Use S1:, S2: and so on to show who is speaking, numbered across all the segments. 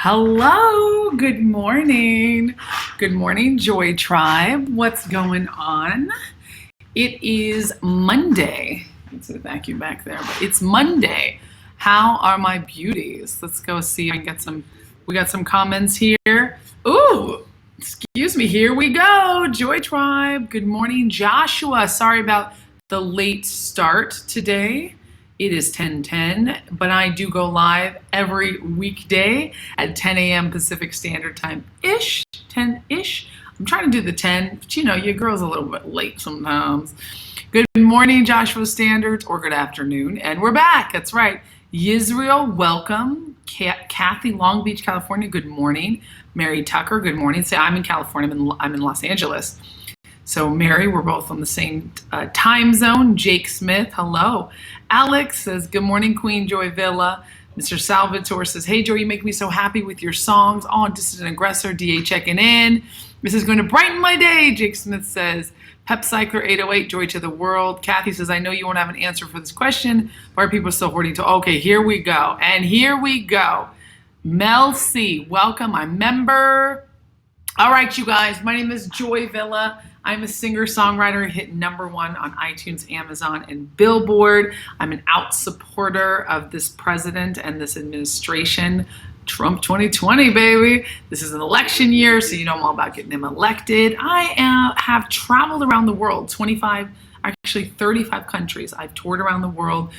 S1: Hello, good morning. Good morning, Joy Tribe. What's going on? It is Monday. Let's vacuum back there, but it's Monday. How are my beauties? Let's go see. I get some. We got some comments here. Ooh, excuse me. Here we go. Joy Tribe. Good morning, Joshua. Sorry about the late start today. It is 10:10, but I do go live every weekday at 10 a.m. Pacific Standard Time-ish, 10-ish. I'm trying to do the 10, but your girl's a little bit late sometimes. Good morning, Joshua Standards, or good afternoon, and we're back. That's right. Yisrael, welcome. Kathy, Long Beach, California, good morning. Mary Tucker, good morning. Say, I'm in California. I'm in Los Angeles. So Mary, we're both on the same time zone. Jake Smith, hello. Alex says, good morning, Queen Joy Villa. Mr. Salvatore says, hey, Joy, you make me so happy with your songs. Oh, Dissident Aggressor, DA checking in. This is going to brighten my day, Jake Smith says. Pep Cycler 808, joy to the world. Kathy says, I know you won't have an answer for this question. Why are people still hoarding to? Okay, here we go. And here we go. Mel C, welcome. I'm member. All right, you guys, my name is Joy Villa. I'm a singer-songwriter, hit #1 on iTunes, Amazon, and Billboard. I'm an out supporter of this president and this administration. Trump 2020, baby. This is an election year, so I'm all about getting him elected. I have traveled around the world, 35 countries. I've toured around the world.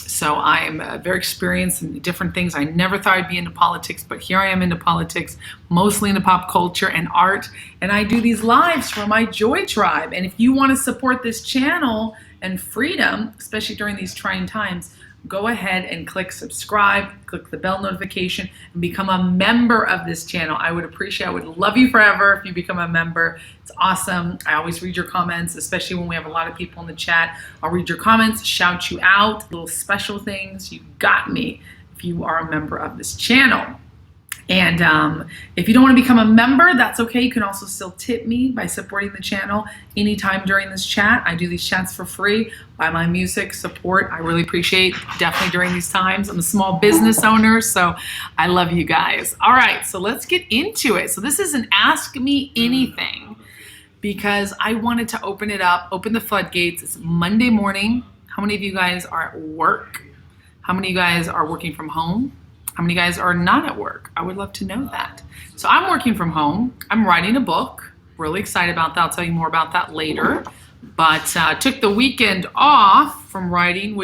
S1: So I am very experienced in different things. I never thought I'd be into politics, but here I am into politics, mostly into pop culture and art. And I do these lives for my Joy Tribe. And if you want to support this channel and freedom, especially during these trying times, go ahead and click subscribe, click the bell notification, and become a member of this channel. I would love you forever if you become a member. It's awesome. I always read your comments, especially when we have a lot of people in the chat. I'll read your comments, shout you out, little special things. You got me if you are a member of this channel. And if you don't want to become a member, that's okay. You can also still tip me by supporting the channel anytime during this chat. I do these chats for free. Buy my music, support. I really appreciate definitely during these times. I'm a small business owner, so I love you guys. All right, so let's get into it. So this is an Ask Me Anything because I wanted to open it up, open the floodgates. It's Monday morning. How many of you guys are at work? How many of you guys are working from home? How many guys are not at work? I would love to know that. So I'm working from home. I'm writing a book. Really excited about that. I'll tell you more about that later. But took the weekend off from writing,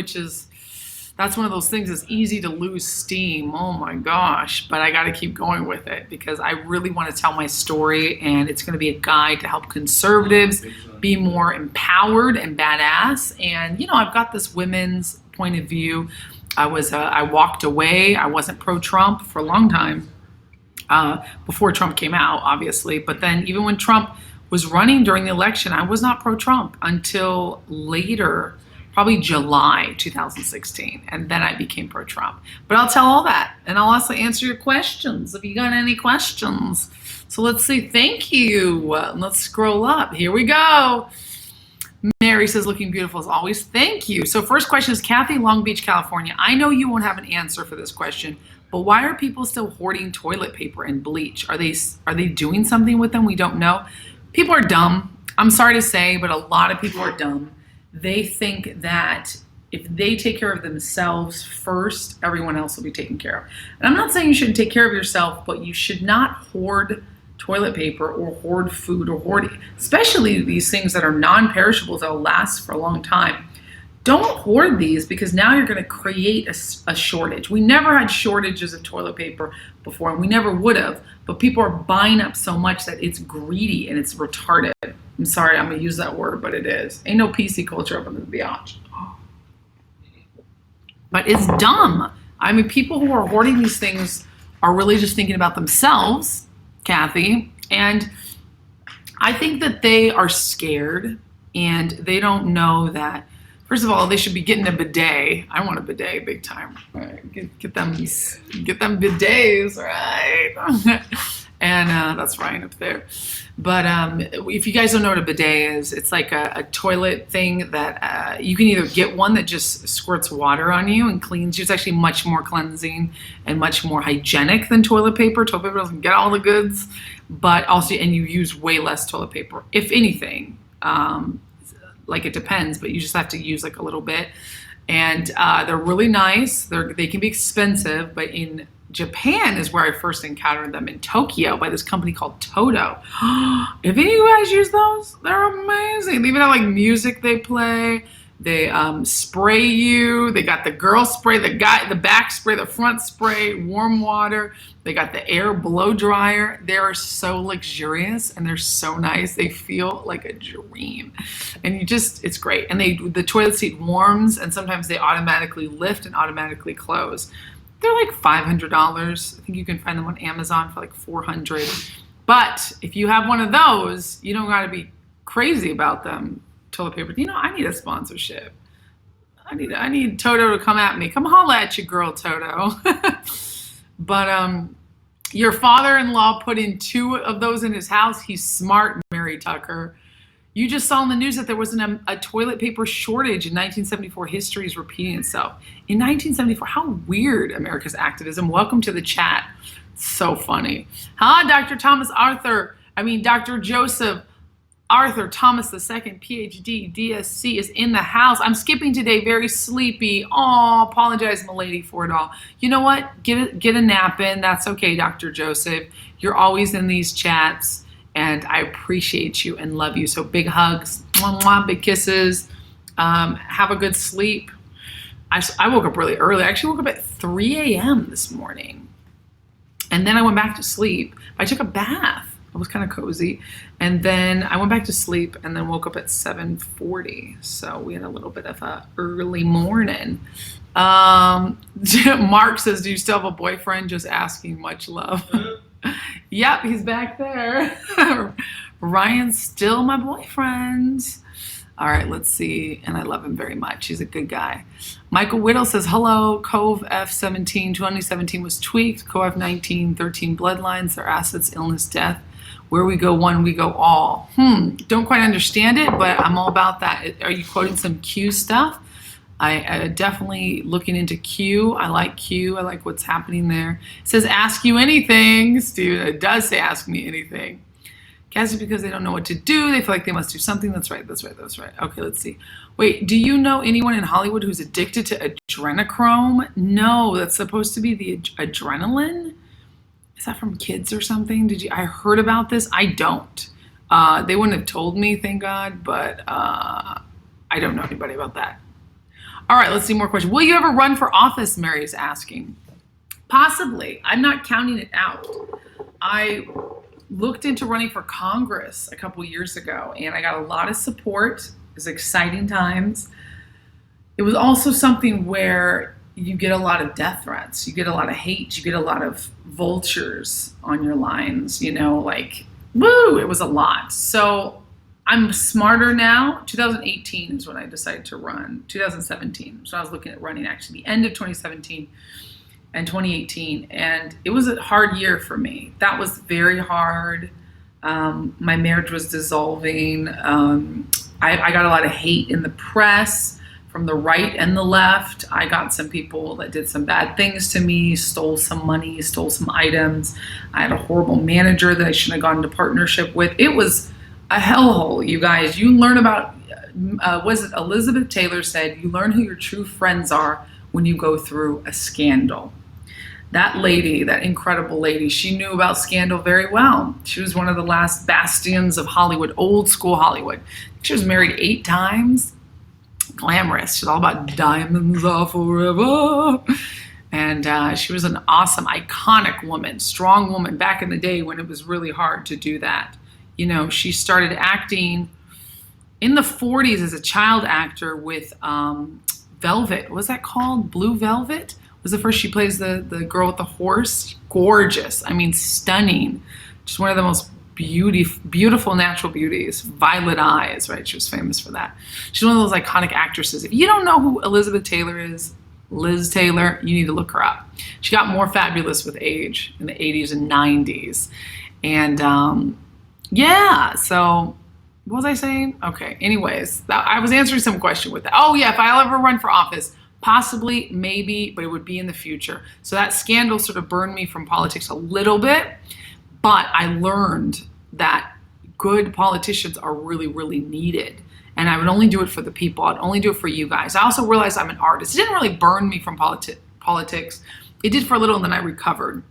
S1: that's one of those things that's easy to lose steam. Oh my gosh. But I got to keep going with it because I really want to tell my story, and it's going to be a guide to help conservatives be more empowered and badass. And, I've got this women's point of view. I walked away. I wasn't pro-Trump for a long time before Trump came out, obviously. But then even when Trump was running during the election, I was not pro-Trump until later, probably July 2016. And then I became pro-Trump. But I'll tell all that. And I'll also answer your questions if you got any questions. So let's see. Thank you. Let's scroll up. Here we go. Mary says, looking beautiful as always. Thank you. So first question is Kathy, Long Beach, California. I know you won't have an answer for this question, but why are people still hoarding toilet paper and bleach? Are they doing something with them we don't know? People are dumb. I'm sorry to say, but a lot of people are dumb. They think that if they take care of themselves first, everyone else will be taken care of. And I'm not saying you shouldn't take care of yourself, but you should not hoard toilet paper or hoard food or hoard, especially these things that are non-perishables that will last for a long time. Don't hoard these because now you're going to create a shortage. We never had shortages of toilet paper before, and we never would have, but people are buying up so much that it's greedy and it's retarded. I'm sorry, I'm going to use that word, but it is. Ain't no PC culture up in the biatch. But it's dumb. I mean, people who are hoarding these things are really just thinking about themselves, Kathy, and I think that they are scared and they don't know that, first of all, they should be getting a bidet. I want a bidet big time. Right? Get them bidets, right? And that's Ryan up there. But if you guys don't know what a bidet is, it's like a toilet thing that you can either get one that just squirts water on you and cleans you. It's actually much more cleansing and much more hygienic than toilet paper. Toilet paper doesn't get all the goods, but also, and you use way less toilet paper, if anything. Like it depends, but you just have to use like a little bit. And they're really nice. They can be expensive, but in Japan is where I first encountered them, in Tokyo, by this company called Toto. If any of you guys use those, they're amazing. They even have like music they play. They spray you. They got the girl spray, the back spray, the front spray, warm water. They got the air blow dryer. They are so luxurious and they're so nice. They feel like a dream. And it's great. And the toilet seat warms, and sometimes they automatically lift and automatically close. They're like $500. I think you can find them on Amazon for like $400. But if you have one of those, you don't got to be crazy about them. Toilet paper. I need a sponsorship. I need Toto to come at me. Come holla at your girl, Toto. But your father-in-law put in 2 of those in his house. He's smart, Mary Tucker. You just saw in the news that there was a toilet paper shortage in 1974. History is repeating itself. In 1974, how weird America's activism. Welcome to the chat. So funny. Dr. Dr. Joseph Arthur Thomas II, PhD, DSC is in the house. I'm skipping today, very sleepy. Oh, apologize, milady, for it all. You know what? Get a nap in. That's okay, Dr. Joseph. You're always in these chats, and I appreciate you and love you. So big hugs, mwah, mwah, big kisses. Have a good sleep. I woke up really early. I actually woke up at 3 a.m. this morning, and then I went back to sleep. I took a bath. It was kind of cozy. And then I went back to sleep and then woke up at 7:40. So we had a little bit of a early morning. Mark says, do you still have a boyfriend? Just asking, much love. Yep, he's back there. Ryan's still my boyfriend. All right, let's see. And I love him very much. He's a good guy. Michael Whittle says, hello, Cove F17, 2017 was tweaked. Cove F19, 13 bloodlines, their assets, illness, death. Where we go one, we go all. Don't quite understand it, but I'm all about that. Are you quoting some Q stuff? I definitely looking into Q. I like Q. I like what's happening there. It says, ask you anything, Steve. It does say, ask me anything. Guess it's because they don't know what to do. They feel like they must do something. That's right. Okay, let's see. Wait, do you know anyone in Hollywood who's addicted to adrenochrome? No, that's supposed to be the adrenaline. Is that from kids or something? I heard about this? I don't. They wouldn't have told me, thank God, but I don't know anybody about that. All right, let's see more questions. Will you ever run for office, Mary is asking. Possibly. I'm not counting it out. I looked into running for Congress a couple years ago, and I got a lot of support. It was exciting times. It was also something where you get a lot of death threats. You get a lot of hate. You get a lot of vultures on your lines, like, woo, it was a lot. So I'm smarter now. 2018 is when I decided to run. 2017. So I was looking at running actually the end of 2017 and 2018. And it was a hard year for me. That was very hard. My marriage was dissolving. I got a lot of hate in the press from the right and the left. I got some people that did some bad things to me, stole some money, stole some items. I had a horrible manager that I shouldn't have gone into partnership with. It was a hellhole, you guys. You learn about, was it Elizabeth Taylor said, you learn who your true friends are when you go through a scandal. That lady, that incredible lady, she knew about scandal very well. She was one of the last bastions of Hollywood, old school Hollywood. She was married 8 times. Glamorous. She's all about diamonds are forever. And she was an awesome, iconic woman, strong woman back in the day when it was really hard to do that. She started acting in the 40s as a child actor with Velvet. What was that called? Blue Velvet? Was the first she plays the girl with the horse. Gorgeous. I mean, stunning. Just one of the most beautiful natural beauties. Violet eyes, right? She was famous for that. She's one of those iconic actresses. If you don't know who Elizabeth Taylor is, Liz Taylor, you need to look her up. She got more fabulous with age in the 80s and 90s. And yeah, so what was I saying? Okay, anyways, I was answering some question with that. Oh yeah, if I'll ever run for office, possibly, maybe, but it would be in the future. So that scandal sort of burned me from politics a little bit, but I learned that good politicians are really, really needed. And I would only do it for the people. I'd only do it for you guys. I also realized I'm an artist. It didn't really burn me from politics. It did for a little, and then I recovered.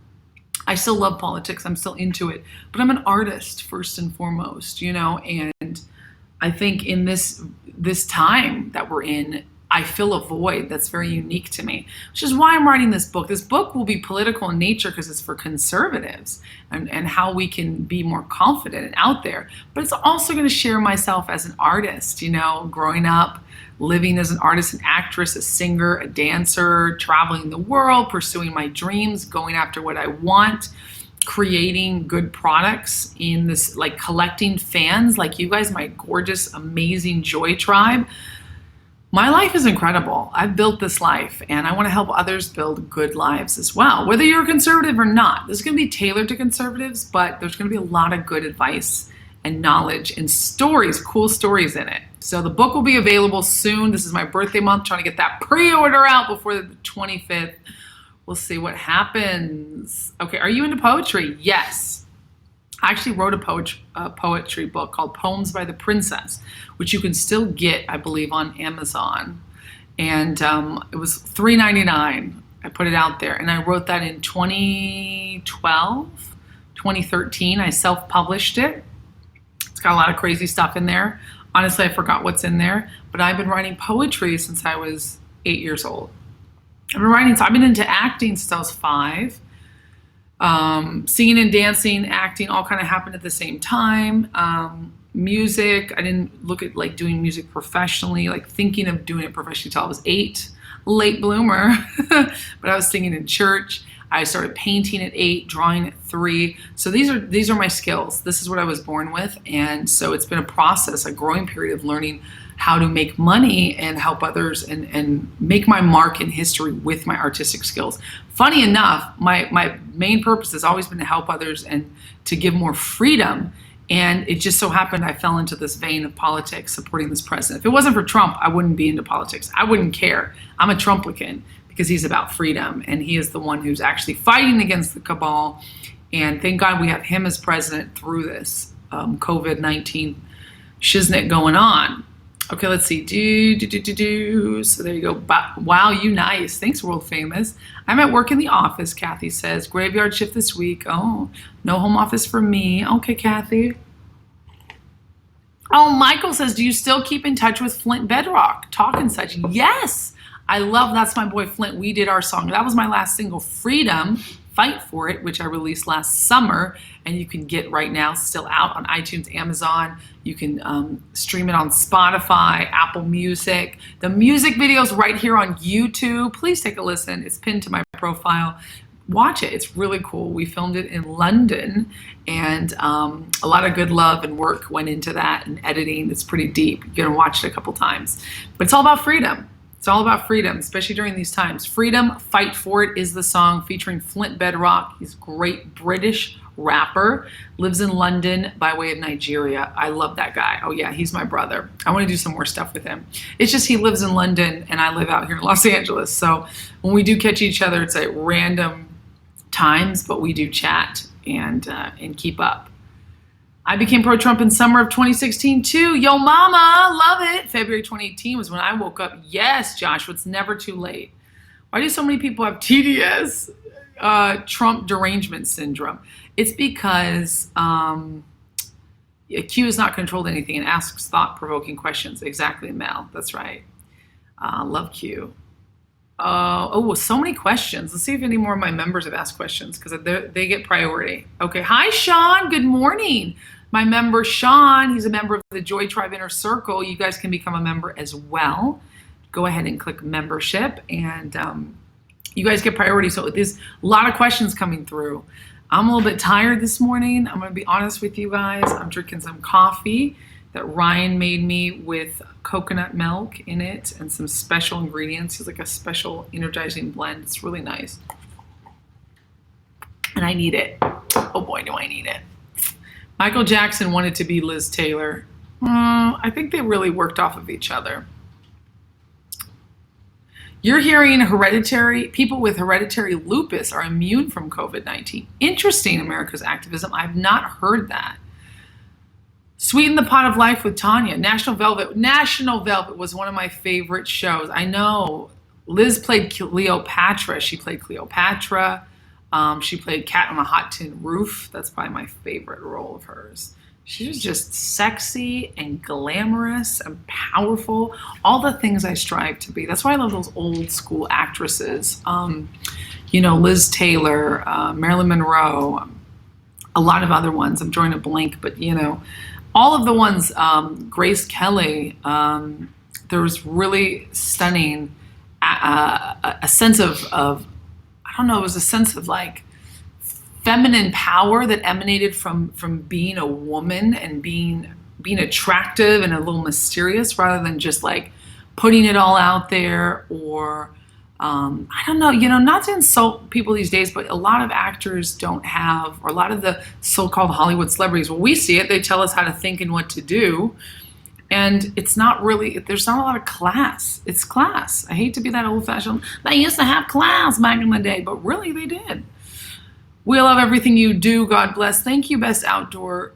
S1: I still love politics. I'm still into it. But I'm an artist first and foremost, you know, and I think in this time that we're in, I fill a void that's very unique to me, which is why I'm writing this book. This book will be political in nature because it's for conservatives and how we can be more confident and out there. But it's also going to share myself as an artist, you know, growing up, living as an artist, an actress, a singer, a dancer, traveling the world, pursuing my dreams, going after what I want, creating good products in this, like collecting fans like you guys, my gorgeous, amazing Joy Tribe. My life is incredible. I've built this life and I want to help others build good lives as well. Whether you're a conservative or not, this is going to be tailored to conservatives, but there's going to be a lot of good advice and knowledge and stories, cool stories in it. So the book will be available soon. This is my birthday month, trying to get that pre-order out before the 25th. We'll see what happens. Okay, are you into poetry? Yes. I actually wrote a poetry book called Poems by the Princess, which you can still get, I believe, on Amazon. And it was $3.99. I put it out there. And I wrote that in 2012, 2013. I self-published it. It's got a lot of crazy stuff in there. Honestly, I forgot what's in there. But I've been writing poetry since I was 8 years old. I've been into acting since I was 5. Singing and dancing, acting, all kind of happened at the same time. Music, I didn't look at like doing music professionally, like thinking of doing it professionally till I was 8, late bloomer, but I was singing in church. I started painting at 8, drawing at 3. So these are my skills. This is what I was born with. And so it's been a process, a growing period of learning how to make money and help others and make my mark in history with my artistic skills. Funny enough, my main purpose has always been to help others and to give more freedom. And it just so happened I fell into this vein of politics, supporting this president. If it wasn't for Trump, I wouldn't be into politics. I wouldn't care. I'm a Trumplican because he's about freedom. And he is the one who's actually fighting against the cabal. And thank God we have him as president through this COVID-19 shiznit going on. Okay, let's see. So there you go. Wow, you nice. Thanks, world famous. I'm at work in the office, Kathy says. Graveyard shift this week. Oh, no home office for me. Okay, Kathy. Oh, Michael says, do you still keep in touch with Flint Bedrock? Talk and such. Yes, I love That's My Boy Flint. We did our song. That was my last single, Freedom. Fight For It, which I released last summer, and you can get right now, still out on iTunes, Amazon. You can stream it on Spotify, Apple Music. The music video's right here on YouTube. Please take a listen. It's pinned to my profile. Watch it. It's really cool. We filmed it in London, and a lot of good love and work went into that, and editing. It's pretty deep. You're going to watch it a couple times. But it's all about freedom. It's all about freedom, especially during these times. Freedom, Fight For It is the song featuring Flint Bedrock. He's a great British rapper, lives in London by way of Nigeria. I love that guy. Oh yeah, he's my brother. I want to do some more stuff with him. It's just he lives in London and I live out here in Los Angeles. So when we do catch each other, it's at random times, but we do chat and keep up. I became pro-Trump in summer of 2016 too. Yo mama, love it. February 2018 was when I woke up. Yes, Joshua, it's never too late. Why do so many people have TDS, Trump derangement syndrome? It's because Q has not controlled anything and asks thought-provoking questions. Exactly, Mel. That's right. Love Q. So many questions. Let's see if any more of my members have asked questions because they get priority. Okay. Hi, Sean. Good morning. My member, Sean, he's a member of the Joy Tribe Inner Circle. You guys can become a member as well. Go ahead and click membership and you guys get priority. So there's a lot of questions coming through. I'm a little bit tired this morning. I'm going to be honest with you guys. I'm drinking some coffee that Ryan made me with coconut milk in it and some special ingredients. It's like a special energizing blend. It's really nice. And I need it. Oh boy, do I need it. Michael Jackson wanted to be Liz Taylor. I think they really worked off of each other. You're hearing people with hereditary lupus are immune from COVID-19. Interesting, America's activism. I've not heard that. Sweeten the Pot of Life with Tanya. National Velvet. National Velvet was one of my favorite shows. I know Liz played Cleopatra. She played Cleopatra. She played Cat on a Hot Tin Roof. That's probably my favorite role of hers. She was just sexy and glamorous and powerful. All the things I strive to be. That's why I love those old school actresses. Liz Taylor, Marilyn Monroe, a lot of other ones. I'm drawing a blank, but all of the ones, Grace Kelly, there was really stunning, a sense of, I don't know, it was a sense of like feminine power that emanated from being a woman and being attractive and a little mysterious rather than just like putting it all out there or, I don't know, not to insult people these days, but a lot of actors don't have, or a lot of the so-called Hollywood celebrities, well, we see it, they tell us how to think and what to do. And it's not really, there's not a lot of class. It's class. I hate to be that old fashioned, they used to have class back in the day, but really they did. We love everything you do. God bless. Thank you, Best Outdoor.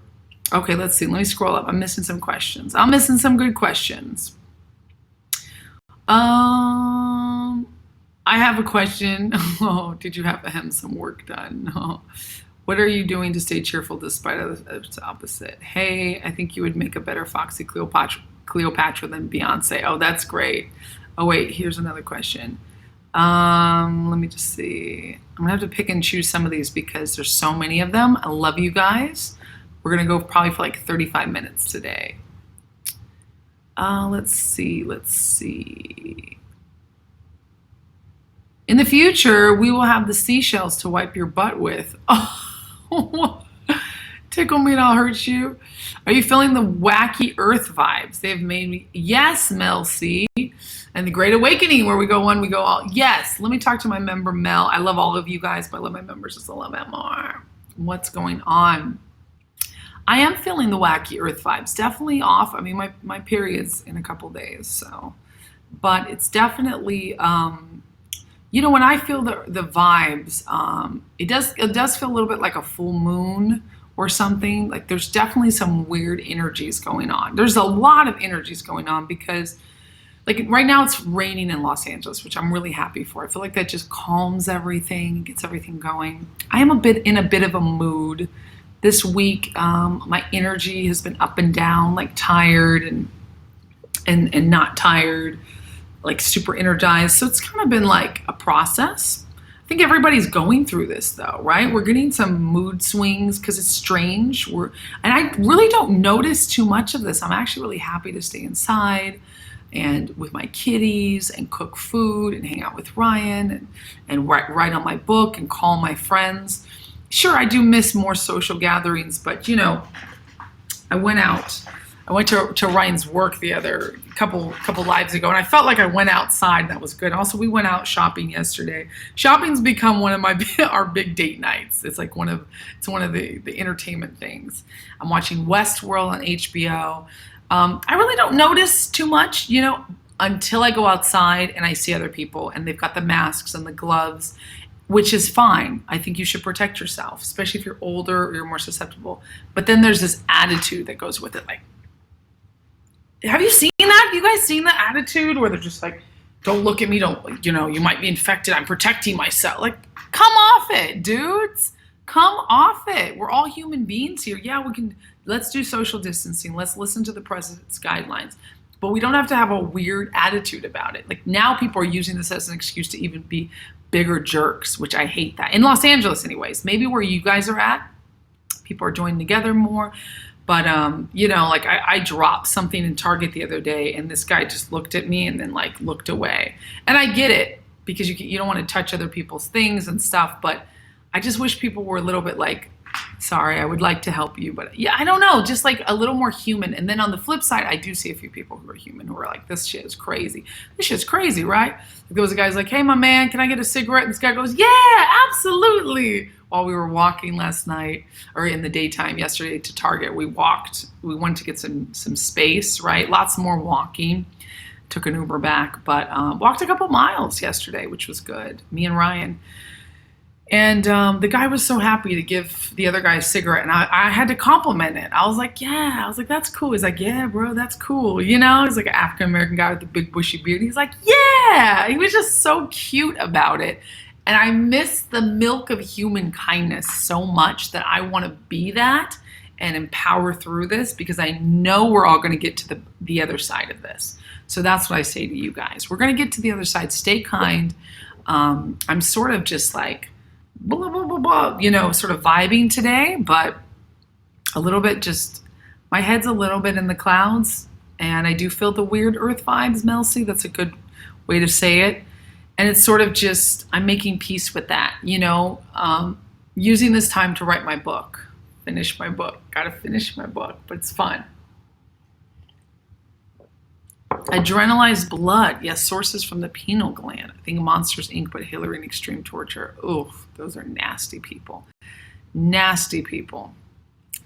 S1: Okay, let's see. Let me scroll up. I'm missing some questions. I'm missing some good questions. I have a question. Oh, did you have to have some work done? Oh. What are you doing to stay cheerful despite the opposite? Hey, I think you would make a better Foxy Cleopatra than Beyonce. Oh, that's great. Oh, wait, here's another question. Let me just see. I'm gonna have to pick and choose some of these because there's so many of them. I love you guys. We're gonna go probably for like 35 minutes today. Let's see. In the future, we will have the seashells to wipe your butt with. Oh, tickle me and I'll hurt you. Are you feeling the wacky earth vibes? They've made me, yes, Mel C. And the Great Awakening, where we go one, we go all. Yes, let me talk to my member, Mel. I love all of you guys, but I love my members just a little bit more. What's going on? I am feeling the wacky earth vibes. Definitely off. I mean, my period's in a couple days, so. But it's definitely, when I feel the vibes, it does feel a little bit like a full moon or something. Like there's definitely some weird energies going on. There's a lot of energies going on because like right now it's raining in Los Angeles, which I'm really happy for. I feel like that just calms everything, gets everything going. I am in a bit of a mood this week. My energy has been up and down, like tired and not tired, like super energized. So it's kind of been like a process. I think everybody's going through this though, right? We're getting some mood swings because it's strange. And I really don't notice too much of this. I'm actually really happy to stay inside and with my kitties and cook food and hang out with Ryan and write on my book and call my friends. Sure, I do miss more social gatherings, but I went to Ryan's work the other couple lives ago, and I felt like I went outside. That was good. Also, we went out shopping yesterday. Shopping's become one of our big date nights. It's like one of the entertainment things. I'm watching Westworld on HBO. I really don't notice too much, until I go outside and I see other people and they've got the masks and the gloves, which is fine. I think you should protect yourself, especially if you're older or you're more susceptible. But then there's this attitude that goes with it, like. Have you seen that? Have you guys seen the attitude where they're just like, don't look at me, don't, you might be infected, I'm protecting myself. Like, come off it, dudes. Come off it. We're all human beings here. Yeah, let's do social distancing. Let's listen to the president's guidelines. But we don't have to have a weird attitude about it. Like now people are using this as an excuse to even be bigger jerks, which I hate that. In Los Angeles anyways, maybe where you guys are at, people are joining together more. But, like I dropped something in Target the other day and this guy just looked at me and then like looked away. And I get it because you don't want to touch other people's things and stuff. But I just wish people were a little bit like Sorry, I would like to help you, but yeah, I don't know, just like a little more human. And then on the flip side, I do see a few people who are human who are like, this shit is crazy. This shit's crazy, right? There was a guy's like, hey, my man, can I get a cigarette? And this guy goes, yeah, absolutely. While we were walking last night, or in the daytime yesterday to Target, we wanted to get some space, right? Lots more walking. Took an Uber back, but walked a couple miles yesterday, which was good. Me and Ryan. And the guy was so happy to give the other guy a cigarette, and I had to compliment it. I was like, yeah. I was like, that's cool. He's like, yeah, bro, that's cool. You know, he's like an African-American guy with the big bushy beard. He's like, yeah. He was just so cute about it. And I miss the milk of human kindness so much that I want to be that and empower through this, because I know we're all going to get to the other side of this. So that's what I say to you guys. We're going to get to the other side. Stay kind. I'm sort of just like, blah, blah, blah, blah, you know, sort of vibing today, but a little bit just, my head's a little bit in the clouds, and I do feel the weird earth vibes, Melcy. That's a good way to say it. And it's sort of just, I'm making peace with that, you know, using this time to write my book, finish my book. Got to finish my book, but it's fun. Adrenalized blood. Yes, sources from the pineal gland. I think Monsters Inc. put Hillary in extreme torture. Oof, those are nasty people. Nasty people.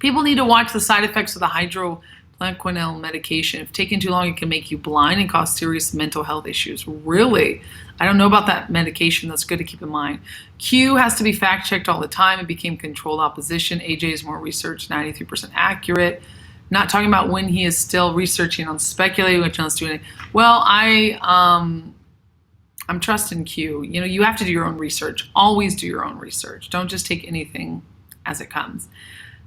S1: People need to watch the side effects of the hydroplaquenil medication. If taken too long, it can make you blind and cause serious mental health issues. Really? I don't know about that medication. That's good to keep in mind. Q has to be fact-checked all the time. It became controlled opposition. AJ is more research, 93% accurate. Not talking about when he is still researching on speculating which one's doing it. Well, I'm trusting Q. You know, you have to do your own research. Always do your own research. Don't just take anything as it comes.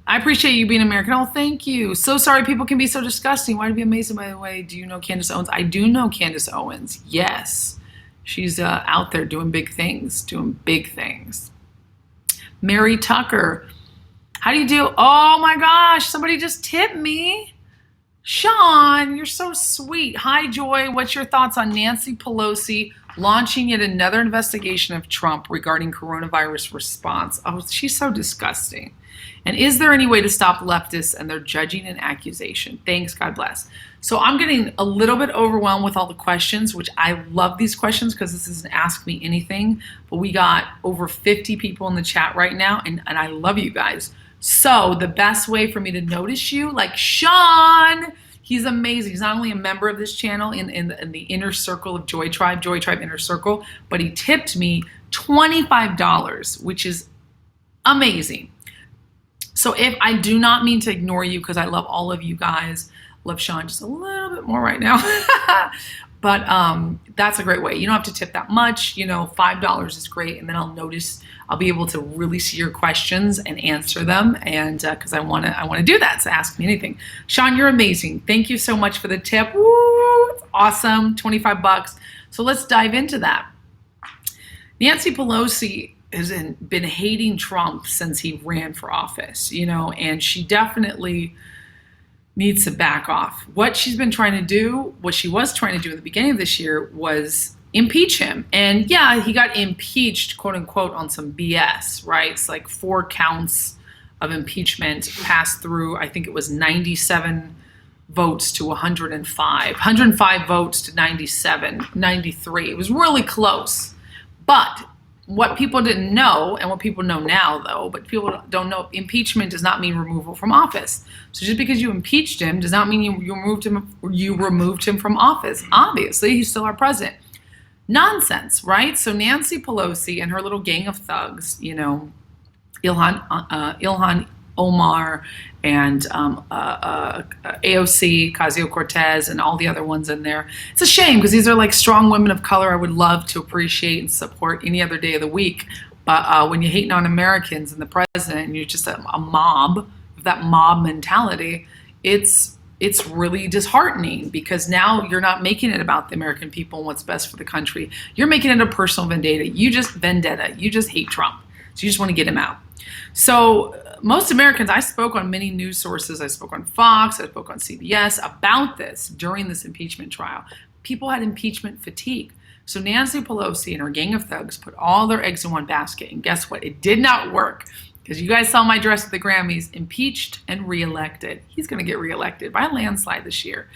S1: I appreciate you being American. Oh, thank you. So sorry people can be so disgusting. Why to be amazing, by the way? Do you know Candace Owens? I do know Candace Owens. Yes. She's out there doing big things. Mary Tucker. How do you do? Oh my gosh, somebody just tipped me. Sean, you're so sweet. Hi, Joy. What's your thoughts on Nancy Pelosi launching yet another investigation of Trump regarding coronavirus response? Oh, she's so disgusting. And is there any way to stop leftists and their judging and accusation? Thanks, God bless. So I'm getting a little bit overwhelmed with all the questions, which I love these questions because this is an Ask Me Anything. But we got over 50 people in the chat right now, and I love you guys. So the best way for me to notice you, like Sean, he's amazing. He's not only a member of this channel in the inner circle of Joy Tribe Inner Circle, but he tipped me $25, which is amazing. So if I do not mean to ignore you, because I love all of you guys, love Sean just a little bit more right now. But that's a great way. You don't have to tip that much. You know, $5 is great. And then I'll be able to really see your questions and answer them. And because I want to do that. So ask me anything. Sean, you're amazing. Thank you so much for the tip. Woo, it's awesome. $25. So let's dive into that. Nancy Pelosi has been hating Trump since he ran for office, you know, and she definitely needs to back off. What she was trying to do at the beginning of this year was impeach him. And yeah, he got impeached, quote unquote, on some BS, right? It's like 4 counts of impeachment passed through. I think it was 97 votes to 105 votes to 93. It was really close. But what people didn't know, and what people know now though, but people don't know, impeachment does not mean removal from office. So just because you impeached him does not mean you removed him from office. Obviously, he's still our president. Nonsense, right? So Nancy Pelosi and her little gang of thugs, you know, Ilhan Omar and AOC, Ocasio-Cortez, and all the other ones in there. It's a shame because these are like strong women of color I would love to appreciate and support any other day of the week. But when you're hating on Americans and the president and you're just a mob, that mob mentality, it's really disheartening because now you're not making it about the American people and what's best for the country. You're making it a personal vendetta. You just hate Trump. So you just want to get him out. So most Americans, I spoke on many news sources. I spoke on Fox, I spoke on CBS about this during this impeachment trial. People had impeachment fatigue. So Nancy Pelosi and her gang of thugs put all their eggs in one basket. And guess what? It did not work. because you guys saw my dress at the Grammys, impeached and reelected. He's going to get reelected by a landslide this year,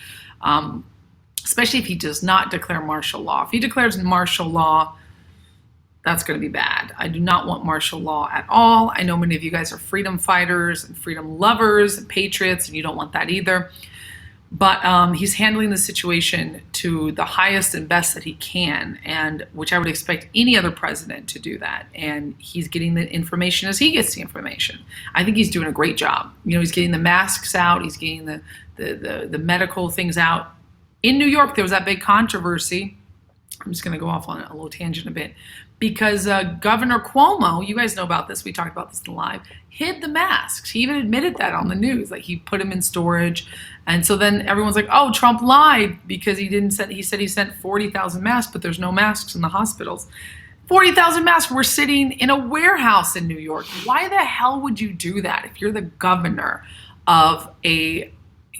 S1: especially if he does not declare martial law. If he declares martial law, that's going to be bad. I do not want martial law at all. I know many of you guys are freedom fighters and freedom lovers and patriots, and you don't want that either. But he's handling the situation to the highest and best that he can, and which I would expect any other president to do that. And he's getting the information as he gets the information. I think he's doing a great job. You know, he's getting the masks out. He's getting the medical things out. In New York, there was that big controversy. I'm just going to go off on a little tangent a bit, because Governor Cuomo, you guys know about this, we talked about this in live, hid the masks. He even admitted that on the news, like he put them in storage. And so then everyone's like, oh, Trump lied because he said he sent 40,000 masks, but there's no masks in the hospitals. 40,000 masks were sitting in a warehouse in New York. Why the hell would you do that if you're the governor of a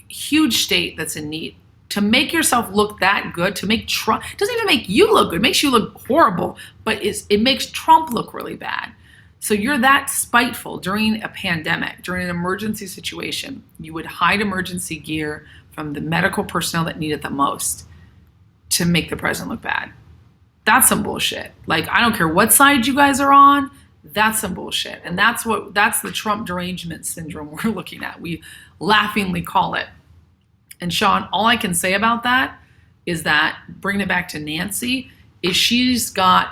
S1: huge state that's in need? To make yourself look that good, to make Trump, it doesn't even make you look good, it makes you look horrible, but it makes Trump look really bad. So you're that spiteful during a pandemic, during an emergency situation. You would hide emergency gear from the medical personnel that need it the most to make the president look bad. That's some bullshit. Like, I don't care what side you guys are on, that's some bullshit. And that's the Trump derangement syndrome we're looking at. We laughingly call it. And Sean, all I can say about that is that, bringing it back to Nancy, is she's got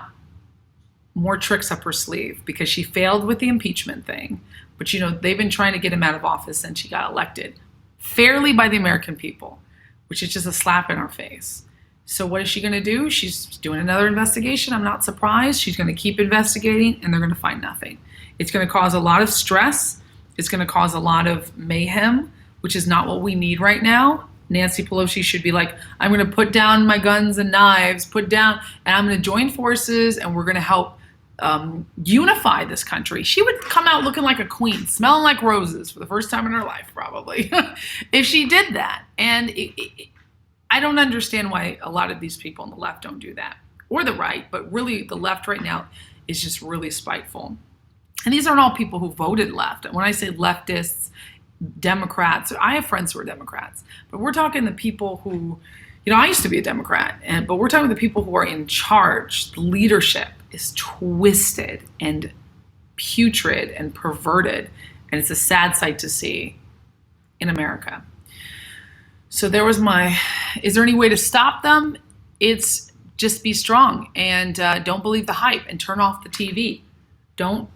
S1: more tricks up her sleeve, because she failed with the impeachment thing. But, you know, they've been trying to get him out of office since she got elected fairly by the American people, which is just a slap in our face. So what is she going to do? She's doing another investigation. I'm not surprised. She's going to keep investigating, and they're going to find nothing. It's going to cause a lot of stress. It's going to cause a lot of mayhem, which is not what we need right now. Nancy Pelosi should be like, I'm going to put down my guns and knives, and I'm going to join forces, and we're going to help unify this country. She would come out looking like a queen, smelling like roses for the first time in her life, probably, if she did that. And I don't understand why a lot of these people on the left don't do that, or the right, but really the left right now is just really spiteful. And these aren't all people who voted left. When I say leftists, Democrats, I have friends who are Democrats, but we're talking the people who, you know, I used to be a Democrat, but we're talking the people who are in charge. The leadership is twisted and putrid and perverted, and it's a sad sight to see in America. So is there any way to stop them? It's just be strong, and don't believe the hype, and turn off the TV. Don't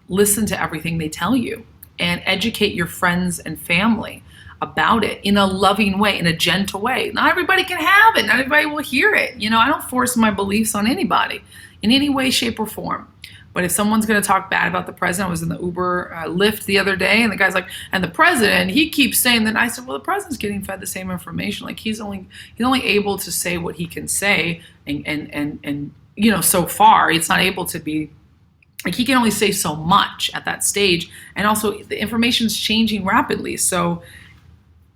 S1: listen to everything they tell you, and educate your friends and family about it in a loving way, in a gentle way. Not everybody can have it. Not everybody will hear it. You know, I don't force my beliefs on anybody in any way, shape, or form. But if someone's going to talk bad about the president, I was in the Uber Lyft the other day, and the guy's like, and the president, he keeps saying that. I said, well, the president's getting fed the same information. Like, he's only able to say what he can say, and you know, so far it's not able to be. Like, he can only say so much at that stage, and also the information's changing rapidly. So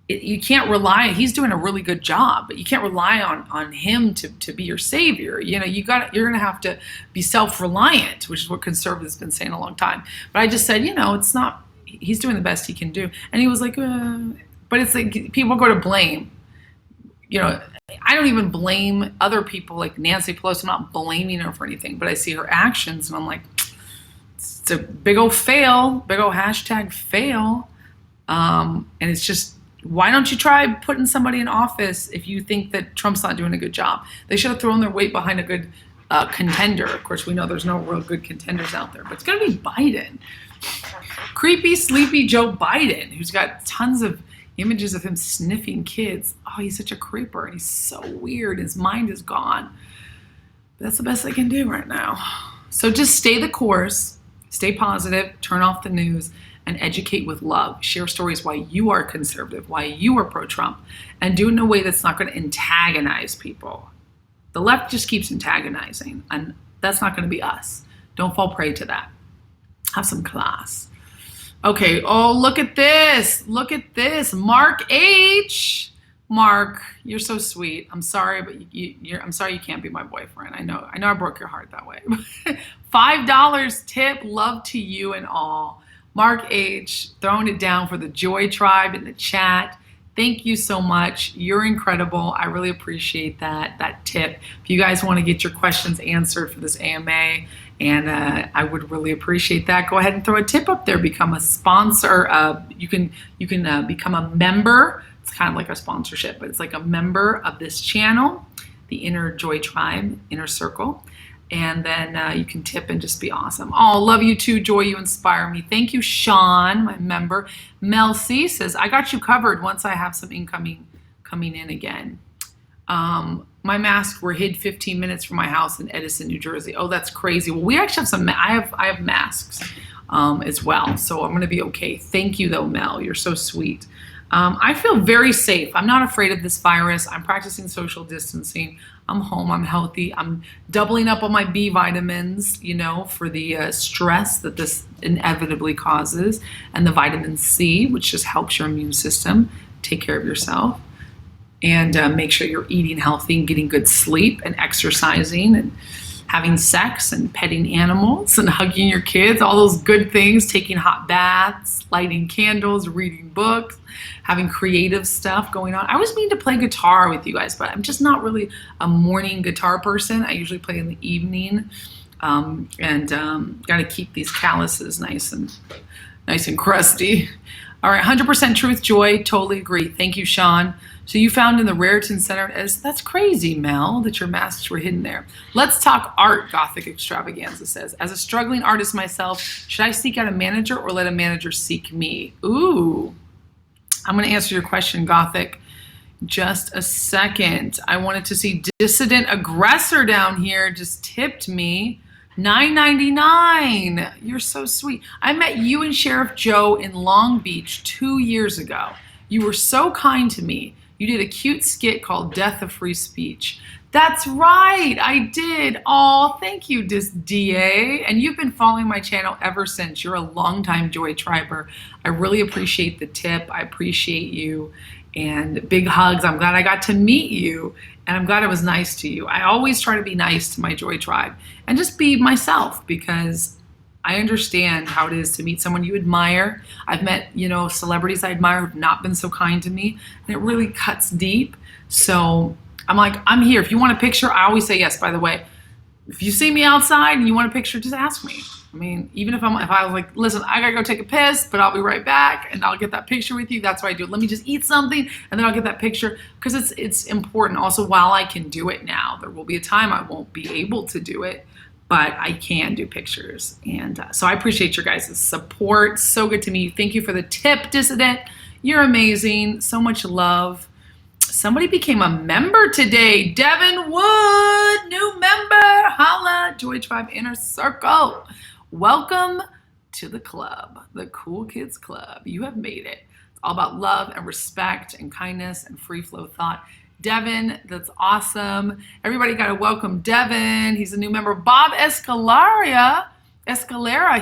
S1: you can't rely. He's doing a really good job, but you can't rely on him to be your savior. You know, you're going to have to be self-reliant, which is what conservatives have been saying a long time. But I just said, you know, it's not. He's doing the best he can do, and he was like, but it's like people go to blame. You know, I don't even blame other people like Nancy Pelosi. I'm not blaming her for anything, but I see her actions, and I'm like, it's a big old fail, big old hashtag fail. And it's just, why don't you try putting somebody in office if you think that Trump's not doing a good job? They should have thrown their weight behind a good contender. Of course, we know there's no real good contenders out there, but it's going to be Biden. Creepy, sleepy Joe Biden, who's got tons of images of him sniffing kids. Oh, he's such a creeper, and he's so weird. His mind is gone. But that's the best I can do right now. So just stay the course. Stay positive, turn off the news, and educate with love. Share stories why you are conservative, why you are pro-Trump, and do it in a way that's not going to antagonize people. The left just keeps antagonizing, and that's not going to be us. Don't fall prey to that. Have some class. Okay, oh, look at this. Look at this. Mark H. Mark, you're so sweet. I'm sorry, but I'm sorry you can't be my boyfriend. I know I broke your heart that way. $5 tip, love to you and all. Mark H. throwing it down for the Joy Tribe in the chat. Thank you so much. You're incredible. I really appreciate that tip. If you guys want to get your questions answered for this AMA, and I would really appreciate that, go ahead and throw a tip up there. Become a sponsor. You can become a member. It's kind of like a sponsorship, but it's like a member of this channel, the Inner Joy Tribe, Inner Circle. And then you can tip and just be awesome. Oh, love you too, Joy. You inspire me. Thank you, Sean, my member. Mel C says, I got you covered once I have some incoming coming in again. My masks were hid 15 minutes from my house in Edison, New Jersey. Oh, that's crazy. Well, we actually have some, I have masks as well. So I'm going to be okay. Thank you, though, Mel. You're so sweet. I feel very safe. I'm not afraid of this virus. I'm practicing social distancing. I'm home. I'm healthy. I'm doubling up on my B vitamins, for the stress that this inevitably causes, and the vitamin C, which just helps your immune system take care of yourself, and make sure you're eating healthy and getting good sleep and exercising and having sex and petting animals and hugging your kids, all those good things, taking hot baths, lighting candles, reading books, having creative stuff going on. I always mean to play guitar with you guys, but I'm just not really a morning guitar person. I usually play in the evening, and got to keep these calluses nice and crusty. All right, 100% truth, Joy. Totally agree. Thank you, Sean. So you found in the Raritan Center, that's crazy, Mel, that your masks were hidden there. Let's talk art, Gothic Extravaganza says. As a struggling artist myself, should I seek out a manager or let a manager seek me? Ooh, I'm going to answer your question, Gothic. Just a second. I wanted to see Dissident Aggressor down here just tipped me $9.99. You're so sweet. I met you and Sheriff Joe in Long Beach 2 years ago. You were so kind to me. You did a cute skit called Death of Free Speech. That's right, I did. Oh, thank you, DA. And you've been following my channel ever since. You're a longtime Joy Triber. I really appreciate the tip. I appreciate you. And big hugs. I'm glad I got to meet you. And I'm glad I was nice to you. I always try to be nice to my Joy Tribe and just be myself, because I understand how it is to meet someone you admire. I've met, celebrities I admire who've not been so kind to me, and it really cuts deep. So I'm like, I'm here. If you want a picture, I always say yes, by the way. If you see me outside and you want a picture, just ask me. I mean, even if I was like, listen, I gotta go take a piss, but I'll be right back and I'll get that picture with you. That's what I do. Let me just eat something and then I'll get that picture, because it's important. Also, while I can do it now, there will be a time I won't be able to do it, but I can do pictures. And so I appreciate your guys' support. So good to meet you. Thank you for the tip, Dissident. You're amazing. So much love. Somebody became a member today. Devin Wood, new member. Holla, Joy Tribe Inner Circle. Welcome to the club, the Cool Kids Club. You have made it. It's all about love and respect and kindness and free flow thought. Devin, that's awesome. Everybody got to welcome Devin. He's a new member. Bob Escalera,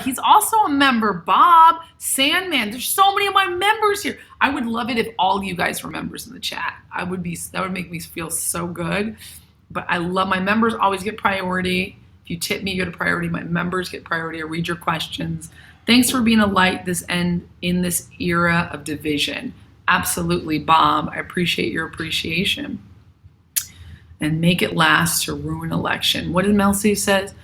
S1: he's also a member. Bob Sandman. There's so many of my members here. I would love it if all you guys were members in the chat. That would make me feel so good. But I love my members. Always get priority. If you tip me, you get a priority. My members get priority. I read your questions. Thanks for being a light in this era of division. Absolutely, Bob. I appreciate your appreciation. And make it last to ruin election. What did Mel C says?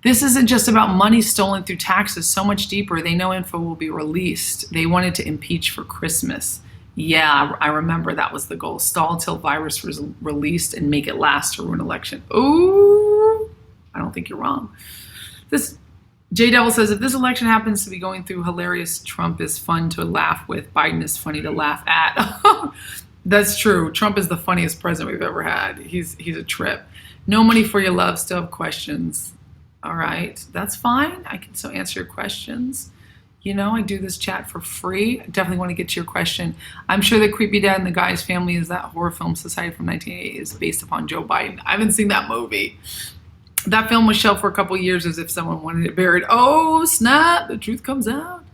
S1: This isn't just about money stolen through taxes. So much deeper. They know info will be released. They wanted to impeach for Christmas. Yeah, I remember that was the goal. Stall till virus was released and make it last to ruin election. Ooh, I don't think you're wrong. This J Devil says, if this election happens to be going through, hilarious. Trump is fun to laugh with. Biden is funny to laugh at. That's true. Trump is the funniest president we've ever had. He's a trip. No money for your love. Still have questions. All right, that's fine. I can still answer your questions. I do this chat for free. I definitely want to get to your question. I'm sure that Creepy Dad and the Guy's Family is that horror film Society from 1980 is based upon Joe Biden. I haven't seen that movie. That film was shelved for a couple years as if someone wanted it buried. Oh, snap, the truth comes out.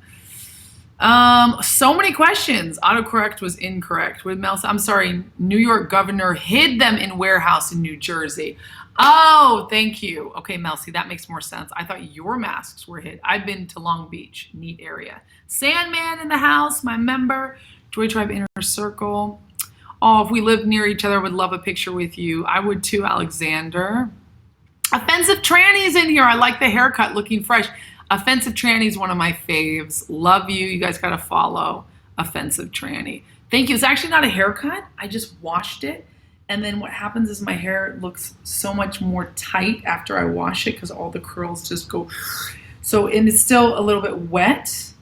S1: So many questions. Autocorrect was incorrect. With Mel, I'm sorry, New York governor hid them in warehouse in New Jersey. Oh, thank you. Okay, Mel, see, that makes more sense. I thought your masks were hid. I've been to Long Beach, neat area. Sandman in the house, my member, Joy Tribe Inner Circle. Oh, if we lived near each other, I would love a picture with you. I would too, Alexander. Offensive Tranny's in here. I like the haircut, looking fresh. Offensive Tranny's one of my faves. Love you. You guys got to follow Offensive Tranny. Thank you. It's actually not a haircut. I just washed it. And then what happens is my hair looks so much more tight after I wash it because all the curls just go. So, and it's still a little bit wet,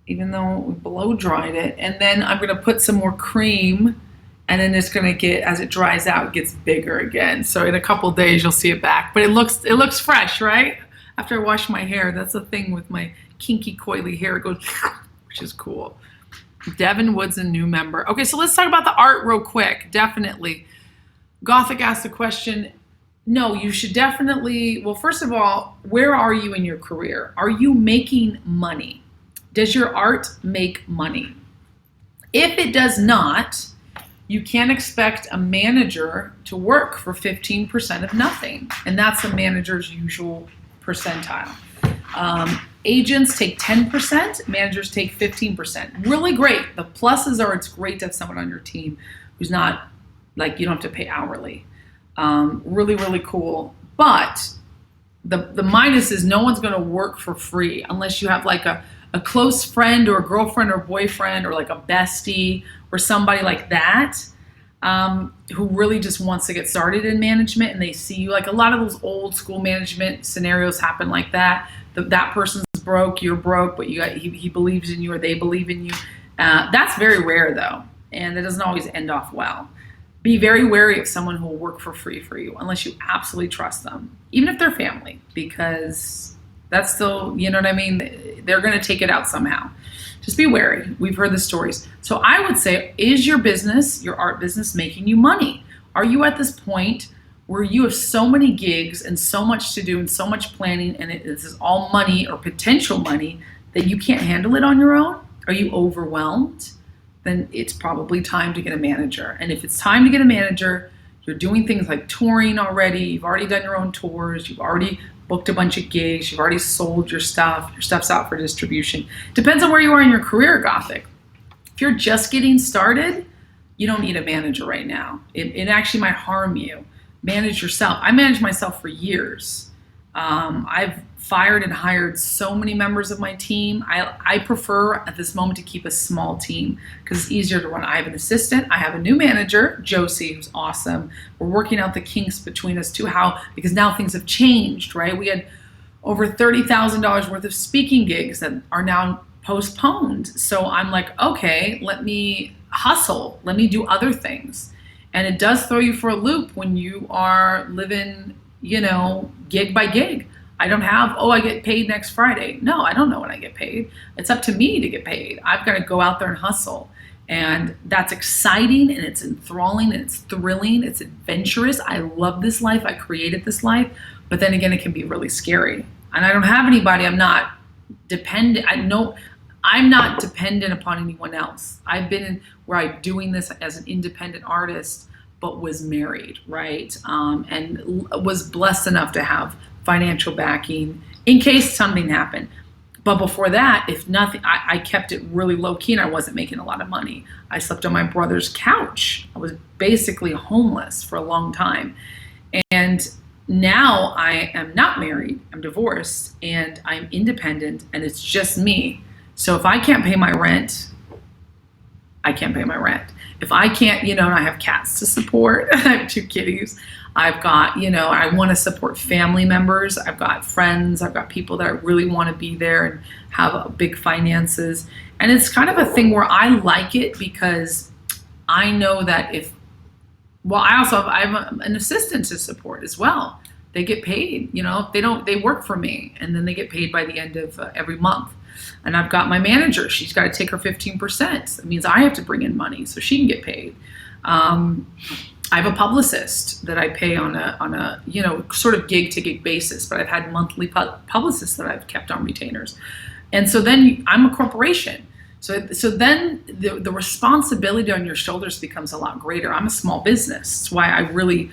S1: even though we blow dried it. And then I'm going to put some more cream, and then it's going to get, as it dries out, it gets bigger again. So in a couple of days, you'll see it back. But it looks fresh, right? After I wash my hair, that's the thing with my kinky, coily hair. It goes, which is cool. Devin Woods, a new member. Okay, so let's talk about the art real quick. Definitely. Gothic asked the question, no, you should definitely, well, first of all, where are you in your career? Are you making money? Does your art make money? If it does not, you can't expect a manager to work for 15% of nothing. And that's a manager's usual percentile. Agents take 10%, managers take 15%. Really great. The pluses are it's great to have someone on your team who's not, like, you don't have to pay hourly. Really, really cool. But the minus is no one's going to work for free unless you have like a close friend or a girlfriend or boyfriend or like a bestie or somebody like that who really just wants to get started in management, and they see you. Like a lot of those old school management scenarios happen like that. That person's broke, you're broke, but he believes in you or they believe in you. That's very rare though, and it doesn't always end off well. Be very wary of someone who will work for free for you unless you absolutely trust them, even if they're family, because that's still, you know what I mean? They're going to take it out somehow. Just be wary. We've heard the stories. So I would say, is your business, your art business, making you money? Are you at this point where you have so many gigs and so much to do and so much planning, and this is all money or potential money that you can't handle it on your own? Are you overwhelmed? Then it's probably time to get a manager. And if it's time to get a manager, you're doing things like touring already, you've already done your own tours, you've already booked a bunch of gigs, you've already sold your stuff's out for distribution. Depends on where you are in your career, Gothic. If you're just getting started, you don't need a manager right now. It actually might harm you. Manage yourself. I managed myself for years. I've fired and hired so many members of my team. I prefer at this moment to keep a small team because it's easier to run. I have an assistant. I have a new manager, Josie, who's awesome. We're working out the kinks between us too, because now things have changed, right? We had over $30,000 worth of speaking gigs that are now postponed. So I'm like, okay, let me hustle. Let me do other things. And it does throw you for a loop when you are living, gig by gig. I don't have, I get paid next Friday. No, I don't know when I get paid. It's up to me to get paid. I've got to go out there and hustle. And that's exciting, and it's enthralling, and it's thrilling. It's adventurous. I love this life. I created this life. But then again, it can be really scary. And I don't have anybody. I'm not dependent. I'm not dependent upon anyone else. I've been where I'm doing this as an independent artist, but was married, right? And was blessed enough to have financial backing in case something happened. But before that, if nothing, I kept it really low key, and I wasn't making a lot of money. I slept on my brother's couch. I was basically homeless for a long time. And now I am not married, I'm divorced, and I'm independent, and it's just me. So if I can't pay my rent, I can't pay my rent. If I can't, and I have cats to support, I have 2 kitties. I've got, I want to support family members. I've got friends. I've got people that I really want to be there and have big finances. And it's kind of a thing where I like it because I know that I have an assistant to support as well. They get paid, they work for me, and then they get paid by the end of every month. And I've got my manager. She's got to take her 15%. That means I have to bring in money so she can get paid. I have a publicist that I pay on a sort of gig to gig basis, but I've had monthly publicists that I've kept on retainers. And so then I'm a corporation. So then the responsibility on your shoulders becomes a lot greater. I'm a small business. That's why I really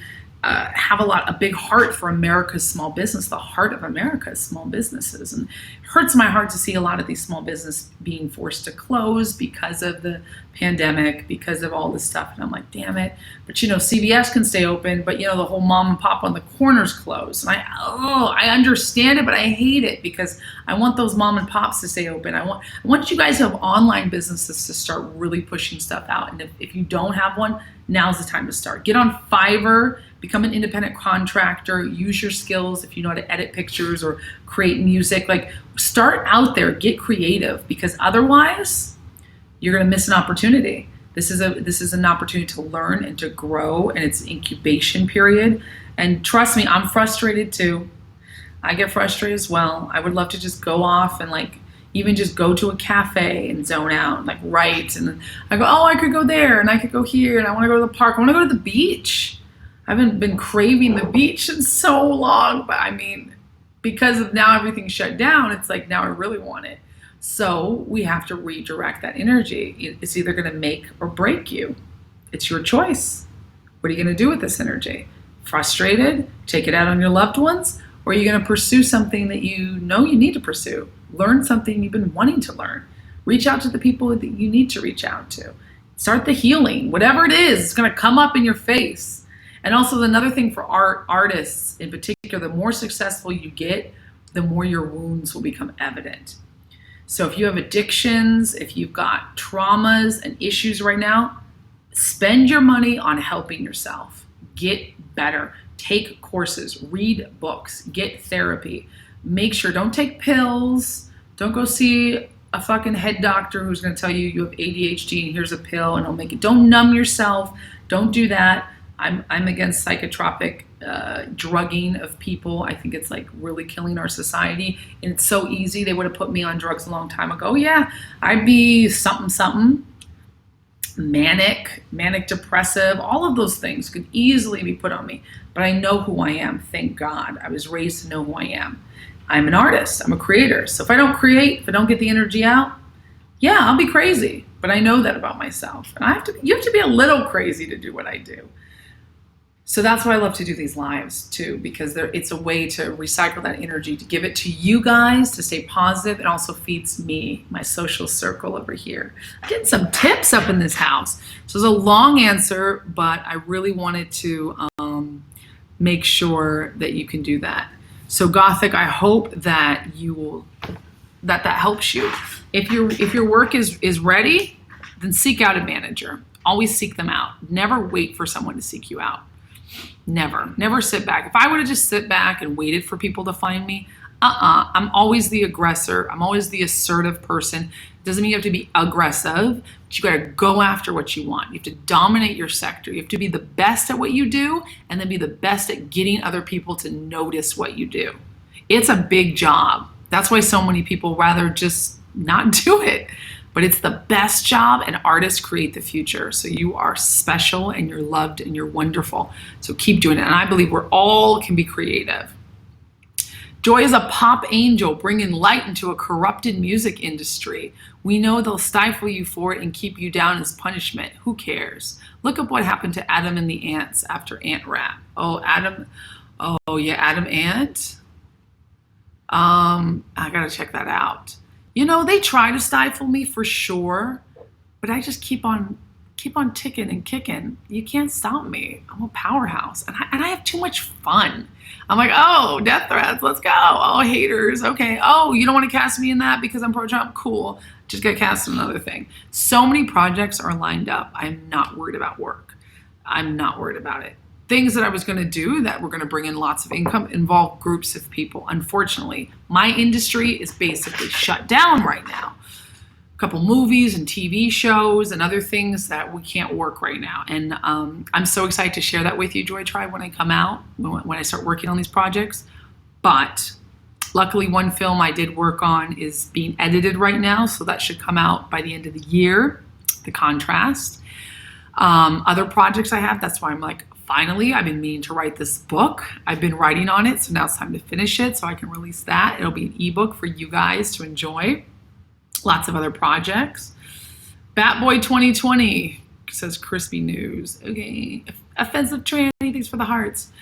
S1: have a big heart for America's small business, the heart of America's small businesses. And it hurts my heart to see a lot of these small business being forced to close because of the pandemic, because of all this stuff. And I'm like, damn it. But CVS can stay open, but the whole mom and pop on the corners closed. And I understand it, but I hate it because I want those mom and pops to stay open. I want you guys who have online businesses to start really pushing stuff out. And if you don't have one, now's the time to start. Get on Fiverr, become an independent contractor, use your skills if you know how to edit pictures or create music. Like, start out there, get creative, because otherwise you're going to miss an opportunity. This is an opportunity to learn and to grow, and it's an incubation period. And trust me, I'm frustrated too. I get frustrated as well. I would love to just go off and even just go to a cafe and zone out and write. And I go, oh, I could go there and I could go here and I want to go to the park. I want to go to the beach. I haven't been craving the beach in so long, but because of now everything's shut down, it's now I really want it. So we have to redirect that energy. It's either going to make or break you. It's your choice. What are you going to do with this energy? Frustrated? Take it out on your loved ones? Or are you going to pursue something that you know you need to pursue? Learn something you've been wanting to learn. Reach out to the people that you need to reach out to. Start the healing. Whatever it is, it's going to come up in your face. And also another thing for artists in particular, the more successful you get, the more your wounds will become evident. So if you have addictions, if you've got traumas and issues right now, spend your money on helping yourself. Get better. Take courses, read books, get therapy. Make sure, don't take pills. Don't go see a fucking head doctor who's going to tell you have ADHD and here's a pill and it'll make it. Don't numb yourself. Don't do that. I'm against psychotropic drugging of people. I think it's really killing our society. And it's so easy. They would have put me on drugs a long time ago. Yeah, I'd be something. Manic depressive, all of those things could easily be put on me. But I know who I am, thank God. I was raised to know who I am. I'm an artist, I'm a creator. So if I don't create, if I don't get the energy out, yeah, I'll be crazy. But I know that about myself. And you have to be a little crazy to do what I do. So that's why I love to do these lives too, because it's a way to recycle that energy, to give it to you guys, to stay positive. It also feeds me, my social circle over here. I'm getting some tips up in this house. So it's a long answer, but I really wanted to make sure that you can do that. So Gothic, I hope that that helps you. If your work is ready, then seek out a manager. Always seek them out. Never wait for someone to seek you out. Never sit back. If I would have just sit back and waited for people to find me, I'm always the aggressor. I'm always the assertive person. Doesn't mean you have to be aggressive, but you got to go after what you want. You have to dominate your sector. You have to be the best at what you do and then be the best at getting other people to notice what you do. It's a big job. That's why so many people rather just not do it. But it's the best job, and artists create the future. So you are special and you're loved and you're wonderful. So keep doing it. And I believe we're all can be creative. Joy is a pop angel bringing light into a corrupted music industry. We know they'll stifle you for it and keep you down as punishment. Who cares? Look up what happened to Adam and the Ants after Ant Rap. Adam Ant. I gotta check that out. They try to stifle me for sure, but I just keep on ticking and kicking. You can't stop me. I'm a powerhouse, and I have too much fun. I'm like, oh, death threats, let's go. Oh, haters, okay. Oh, you don't want to cast me in that because I'm pro-Trump? Cool. Just get cast in another thing. So many projects are lined up. I'm not worried about work. I'm not worried about it. Things that I was going to do that were going to bring in lots of income involve groups of people. Unfortunately, my industry is basically shut down right now. A couple movies and TV shows and other things that we can't work right now. And I'm so excited to share that with you, Joy Tribe, when I come out, when I start working on these projects. But luckily, one film I did work on is being edited right now. So that should come out by the end of the year, The Contrast. Other projects I have, that's why I'm like, finally, I've been meaning to write this book. I've been writing on it, so now it's time to finish it so I can release that. It'll be an ebook for you guys to enjoy. Lots of other projects. Bat Boy 2020 says crispy news. Okay. Offensive tranny, thanks for the hearts.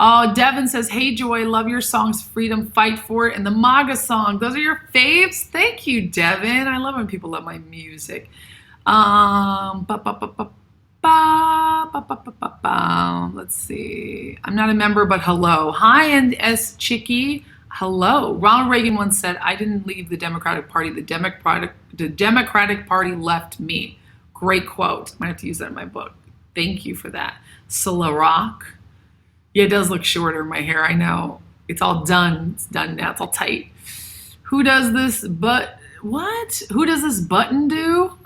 S1: Oh, Devin says, hey, Joy, love your songs, Freedom, Fight For It, and the MAGA song. Those are your faves? Thank you, Devin. I love when people love my music. Let's see. I'm not a member, but hello. Hi, and S. Chicky. Hello. Ronald Reagan once said, I didn't leave the Democratic Party. The Democratic Party left me. Great quote. I might have to use that in my book. Thank you for that. Rock. Yeah, it does look shorter, my hair. I know. It's all done. It's done now. It's all tight. Who does this? What? Who does this button do?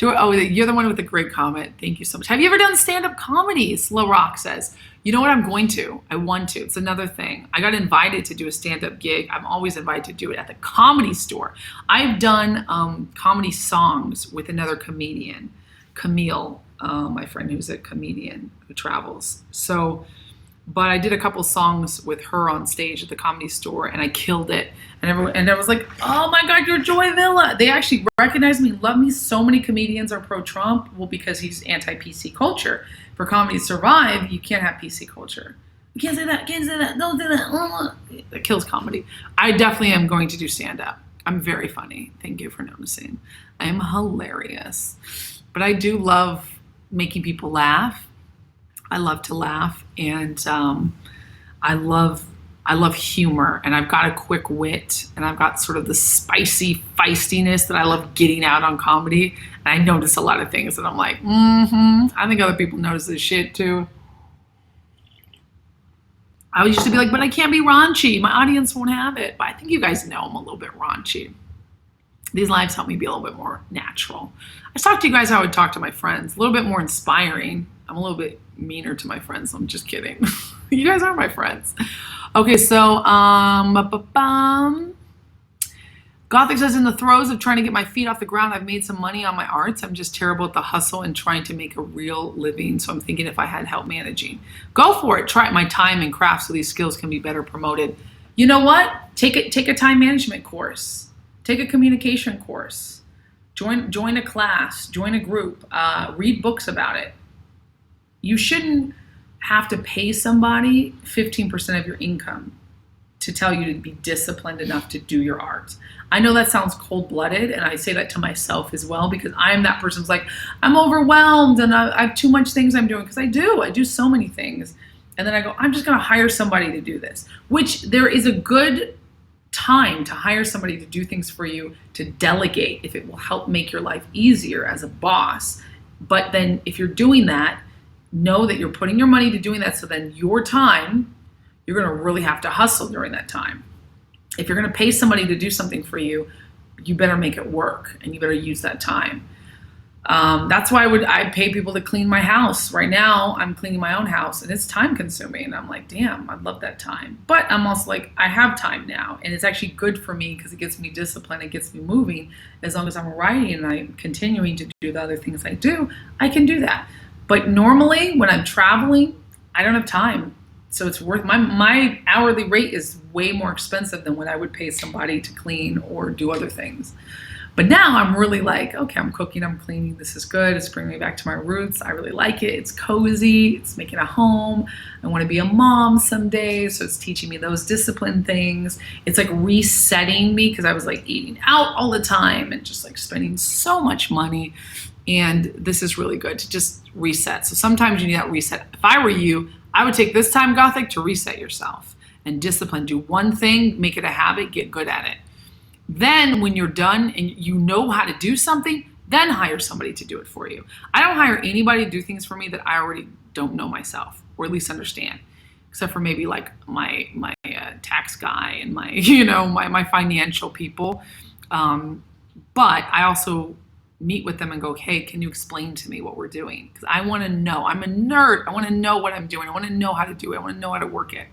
S1: Oh, you're the one with the great comment. Thank you so much. Have you ever done stand-up comedy? Slow Rock says. You know what? I'm going to. I want to. It's another thing. I got invited to do a stand-up gig. I'm always invited to do it at the Comedy Store. I've done comedy songs with another comedian, Camille, my friend who's a comedian who travels. But I did a couple songs with her on stage at the Comedy Store, and I killed it. And I was like, oh my God, you're Joy Villa. They actually recognize me, love me. So many comedians are pro-Trump. Well, because he's anti-PC culture. For comedy to survive, you can't have PC culture. You can't say that, can't say that, don't say that. That kills comedy. I definitely am going to do stand-up. I'm very funny. Thank you for noticing. I am hilarious. But I do love making people laugh. I love to laugh, and I love humor, and I've got a quick wit, and I've got sort of the spicy feistiness that I love getting out on comedy. And I notice a lot of things that I'm like, I think other people notice this shit too. I used to be like, but I can't be raunchy. My audience won't have it. But I think you guys know I'm a little bit raunchy. These lives help me be a little bit more natural. I talk to you guys how I would talk to my friends, a little bit more inspiring. I'm a little bit meaner to my friends. I'm just kidding. You guys are my friends. Okay, so Gothic says, in the throes of trying to get my feet off the ground, I've made some money on my arts. I'm just terrible at the hustle and trying to make a real living. So I'm thinking if I had help managing. Go for it. Try my time and craft so these skills can be better promoted. You know what? Take a time management course. Take a communication course. Join a class. Join a group. Read books about it. You shouldn't have to pay somebody 15% of your income to tell you to be disciplined enough to do your art. I know that sounds cold-blooded, and I say that to myself as well, because I am that person who's like, I'm overwhelmed and I have too much things I'm doing, because I do so many things. And then I go, I'm just gonna hire somebody to do this, which there is a good time to hire somebody to do things for you, to delegate if it will help make your life easier as a boss. But then if you're doing that, know that you're putting your money to doing that, so then your time, you're gonna really have to hustle during that time. If you're gonna pay somebody to do something for you, you better make it work, and you better use that time. That's why I pay people to clean my house. Right now, I'm cleaning my own house, and it's time consuming. I'm like, damn, I love that time. But I'm also like, I have time now, and it's actually good for me because it gets me disciplined, it gets me moving. As long as I'm writing and I'm continuing to do the other things I do, I can do that. But normally when I'm traveling, I don't have time. So it's worth, my hourly rate is way more expensive than what I would pay somebody to clean or do other things. But now I'm really like, okay, I'm cooking, I'm cleaning, this is good. It's bringing me back to my roots. I really like it. It's cozy, it's making a home. I want to be a mom someday. So it's teaching me those discipline things. It's like resetting me, because I was like eating out all the time and just like spending so much money. And this is really good to just reset. So sometimes you need that reset. If I were you, I would take this time, Gothic, to reset yourself and discipline. Do one thing, make it a habit, get good at it. Then when you're done and you know how to do something, then hire somebody to do it for you. I don't hire anybody to do things for me that I already don't know myself, or at least understand, except for maybe like my tax guy and my, my financial people. But I also meet with them and go, hey, can you explain to me what we're doing? Because I want to know. I'm a nerd. I want to know what I'm doing. I want to know how to do it. I want to know how to work it.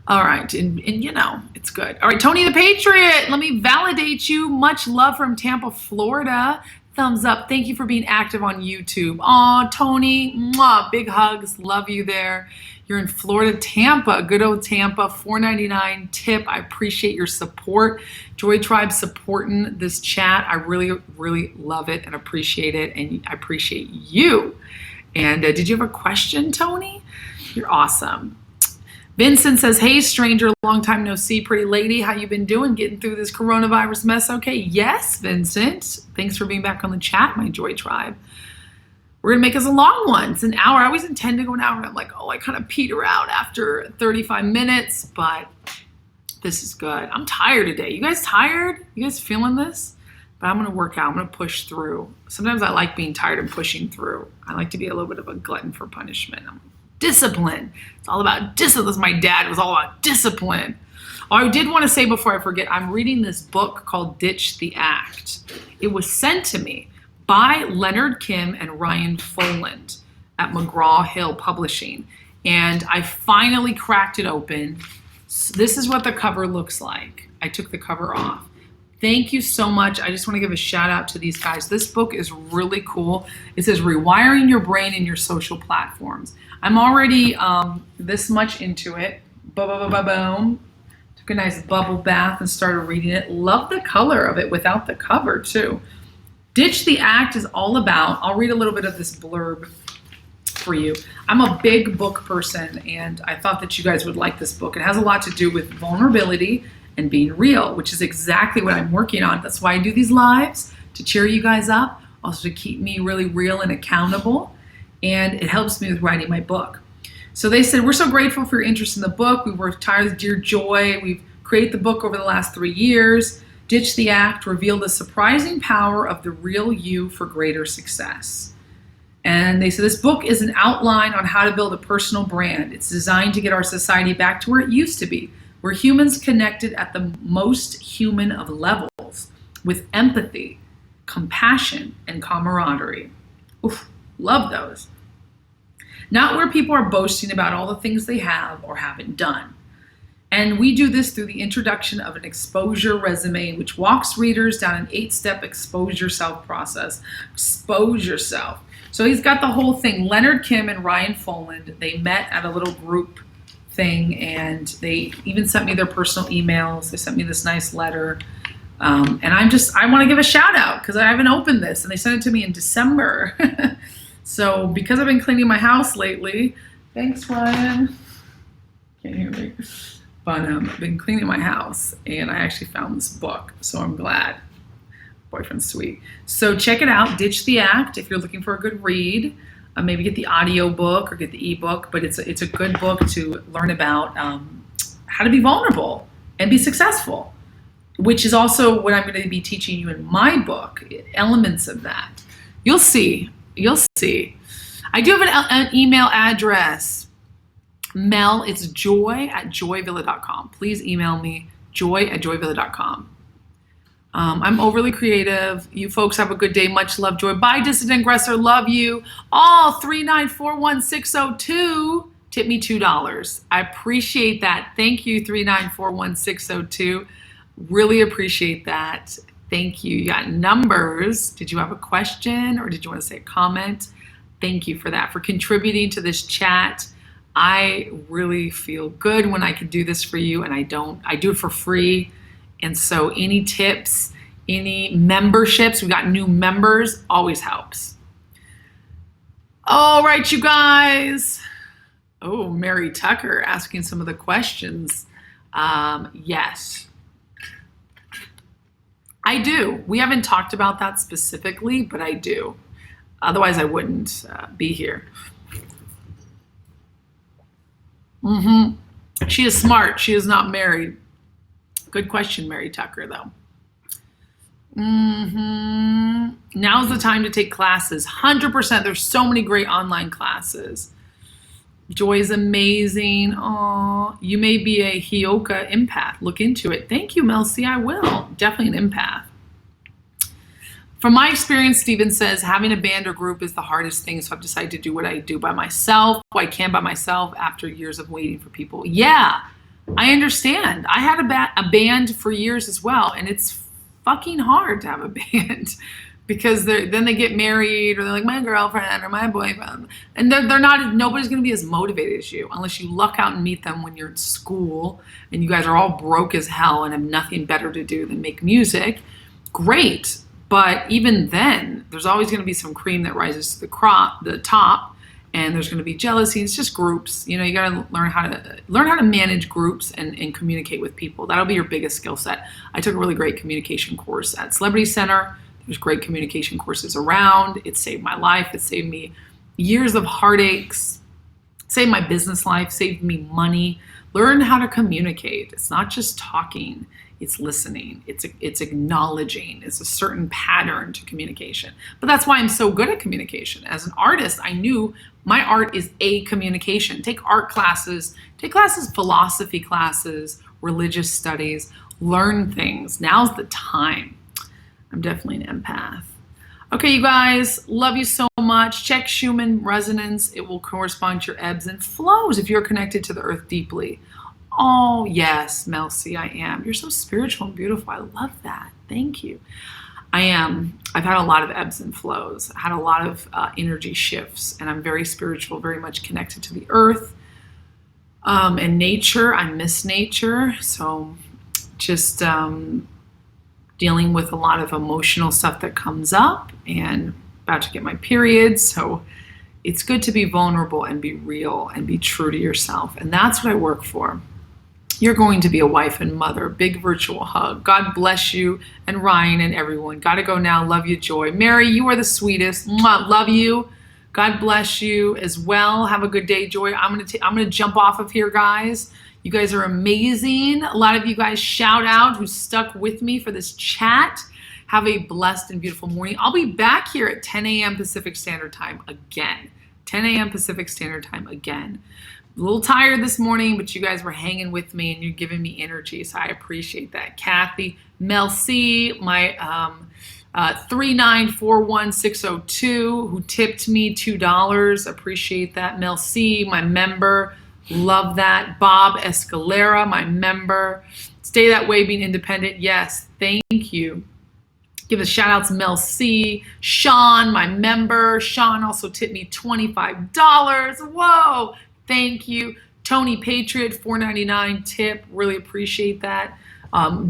S1: All right, and it's good. All right, Tony the Patriot, let me validate you. Much love from Tampa, Florida. Thumbs up. Thank you for being active on YouTube. Aw, Tony, mwah, big hugs. Love you there. You're in Florida, Tampa, good old Tampa, $4.99 tip. I appreciate your support. Joy Tribe supporting this chat. I really, really love it and appreciate it, and I appreciate you. And did you have a question, Tony? You're awesome. Vincent says, hey, stranger, long time no see, pretty lady. How you been doing? Getting through this coronavirus mess okay? Yes, Vincent. Thanks for being back on the chat, my Joy Tribe. We're going to make this a long one. It's an hour. I always intend to go an hour. And I'm like, oh, I kind of peter out after 35 minutes, but this is good. I'm tired today. You guys tired? You guys feeling this? But I'm going to work out. I'm going to push through. Sometimes I like being tired and pushing through. I like to be a little bit of a glutton for punishment. Discipline. It's all about discipline. My dad was all about discipline. Oh, I did want to say before I forget, I'm reading this book called Ditch the Act. It was sent to me by Leonard Kim and Ryan Foland at McGraw-Hill Publishing. And I finally cracked it open. So this is what the cover looks like. I took the cover off. Thank you so much. I just want to give a shout out to these guys. This book is really cool. It says Rewiring Your Brain in Your Social Platforms. I'm already this much into it. Boom. Took a nice bubble bath and started reading it. Love the color of it without the cover too. Ditch the Act is all about, I'll read a little bit of this blurb for you. I'm a big book person and I thought that you guys would like this book. It has a lot to do with vulnerability and being real, which is exactly what I'm working on. That's why I do these lives, to cheer you guys up, also to keep me really real and accountable. And it helps me with writing my book. So they said, we're so grateful for your interest in the book. We worked tired, dear Joy. We've created the book over the last 3 years. Ditch the Act revealed the surprising power of the real you for greater success. And they said this book is an outline on how to build a personal brand. It's designed to get our society back to where it used to be, where humans connected at the most human of levels with empathy, compassion, and camaraderie. Oof, love those. Not where people are boasting about all the things they have or haven't done. And we do this through the introduction of an exposure resume, which walks readers down an 8-step expose yourself process. Expose yourself. So he's got the whole thing. Leonard Kim and Ryan Foland, they met at a little group thing and they even sent me their personal emails. They sent me this nice letter. And I want to give a shout out because I haven't opened this and they sent it to me in December. So because I've been cleaning my house lately, thanks Ryan. Can't hear me. But I've been cleaning my house and I actually found this book, so I'm glad. Boyfriend's sweet. So check it out, Ditch the Act, if you're looking for a good read. Maybe get the audio book or get the ebook, but it's a good book to learn about how to be vulnerable and be successful, which is also what I'm going to be teaching you in my book, elements of that. You'll see. You'll see. I do have an email address. Mel, it's joy@joyvilla.com. Please email me, joy@joyvilla.com. I'm overly creative. You folks have a good day. Much love, Joy. Bye, Dissident Aggressor. Love you. All 3941602. Tip me $2. I appreciate that. Thank you, 3941602. Really appreciate that. Thank you. You got numbers. Did you have a question or did you want to say a comment? Thank you for that, for contributing to this chat. I really feel good when I can do this for you, and I do it for free. And so any tips, any memberships, we got new members, always helps. All right, you guys. Oh, Mary Tucker asking some of the questions. Yes, I do. We haven't talked about that specifically, but I do. Otherwise, I wouldn't be here. She is smart. She is not married. Good question, Mary Tucker, though. Now's the time to take classes. 100%. There's so many great online classes. Joy is amazing. Aw, you may be a Hioka empath. Look into it. Thank you, Mel C. I will. Definitely an empath. From my experience, Steven says, having a band or group is the hardest thing, so I've decided to do what I do by myself, what I can by myself after years of waiting for people. Yeah, I understand. I had a band for years as well, and it's fucking hard to have a band because then they get married or they're like, my girlfriend or my boyfriend, and nobody's going to be as motivated as you unless you luck out and meet them when you're at school and you guys are all broke as hell and have nothing better to do than make music. Great. But even then, there's always going to be some cream that rises to the top. and there's going to be jealousy. It's just groups. You got to learn how to manage groups and communicate with people. That'll be your biggest skill set. I took a really great communication course at Celebrity Center. There's great communication courses around. It saved my life. It saved me years of heartaches, saved my business life, saved me money. Learn how to communicate. It's not just talking. It's listening. It's acknowledging. It's a certain pattern to communication. But that's why I'm so good at communication. As an artist, I knew my art is a communication. Take art classes, philosophy classes, religious studies, learn things. Now's the time. I'm definitely an empath. Okay, you guys, love you so much. Check Schumann resonance. It will correspond to your ebbs and flows if you're connected to the earth deeply. Oh, yes, Mel C, I am. You're so spiritual and beautiful. I love that. Thank you. I am. I've had a lot of ebbs and flows. I had a lot of energy shifts, and I'm very spiritual, very much connected to the earth and nature. I miss nature. So just dealing with a lot of emotional stuff that comes up, and about to get my period. So it's good to be vulnerable and be real and be true to yourself. And that's what I work for. You're going to be a wife and mother. Big virtual hug. God bless you, and Ryan and everyone. Gotta go now. Love you, Joy. Mary, you are the sweetest. Mwah. Love you. God bless you as well. Have a good day, Joy. I'm gonna jump off of here, guys. You guys are amazing. A lot of you guys shout out who stuck with me for this chat. Have a blessed and beautiful morning. I'll be back here at 10 a.m. Pacific Standard Time again. 10 a.m. Pacific Standard Time again. A little tired this morning, but you guys were hanging with me and you're giving me energy, so I appreciate that. Kathy, Mel C, my 3941602, who tipped me $2. Appreciate that. Mel C, my member. Love that. Bob Escalera, my member. Stay that way, being independent. Yes, thank you. Give a shout out to Mel C. Sean, my member. Sean also tipped me $25. Whoa. Thank you. Tony Patriot, $4.99 tip. Really appreciate that.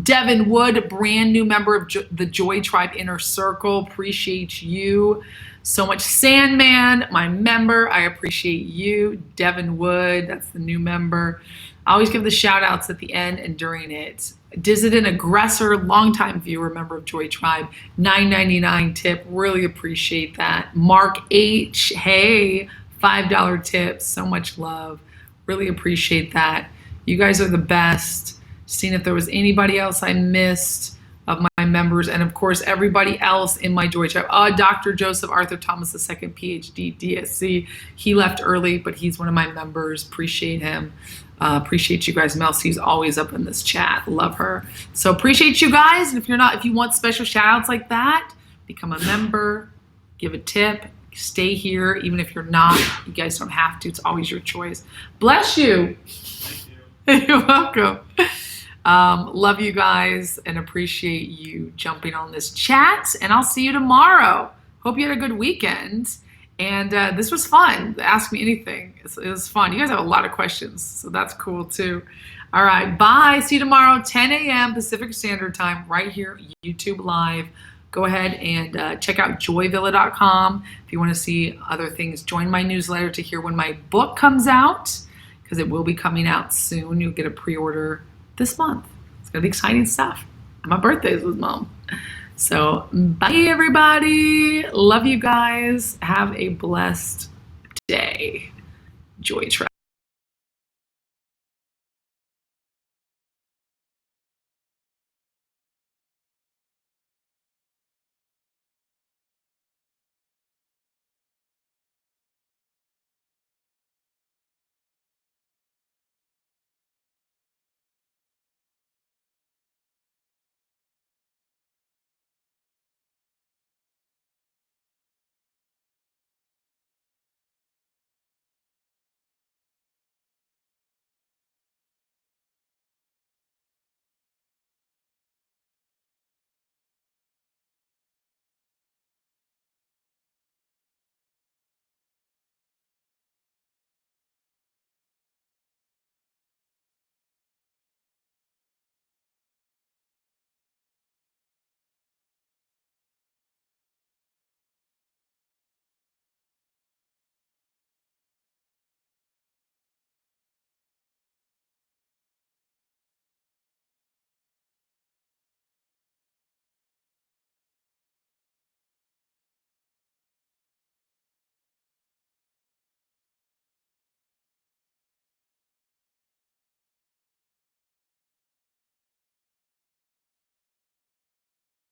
S1: Devin Wood, brand new member of the Joy Tribe Inner Circle. Appreciate you so much. Sandman, my member. I appreciate you. Devin Wood, that's the new member. I always give the shout outs at the end and during it. Dissident Aggressor, longtime viewer, member of Joy Tribe, $9.99 tip. Really appreciate that. Mark H, hey, $5 tip. So much love. Really appreciate that. You guys are the best. Seeing if there was anybody else I missed of my members, and of course everybody else in my Joy Tribe. Dr. Joseph Arthur Thomas II, PhD, DSC. He left early, but he's one of my members. Appreciate him. Appreciate you guys. Mel C's always up in this chat. Love her. So appreciate you guys. And if you want special shout outs like that, become a member, give a tip, stay here. Even if you're not, you guys don't have to. It's always your choice. Bless you.
S2: Thank you.
S1: You're welcome. Love you guys and appreciate you jumping on this chat. And I'll see you tomorrow. Hope you had a good weekend. And this was fun. Ask me anything. It was fun. You guys have a lot of questions, so that's cool too. All right, bye. See you tomorrow, 10 a.m. Pacific Standard Time, right here, YouTube Live. Go ahead and check out joyvilla.com if you want to see other things. Join my newsletter to hear when my book comes out, because it will be coming out soon. You'll get a pre-order this month. It's going to be exciting stuff. And my birthday is with Mom. So bye, everybody. Love you guys. Have a blessed day. Joy Tribe.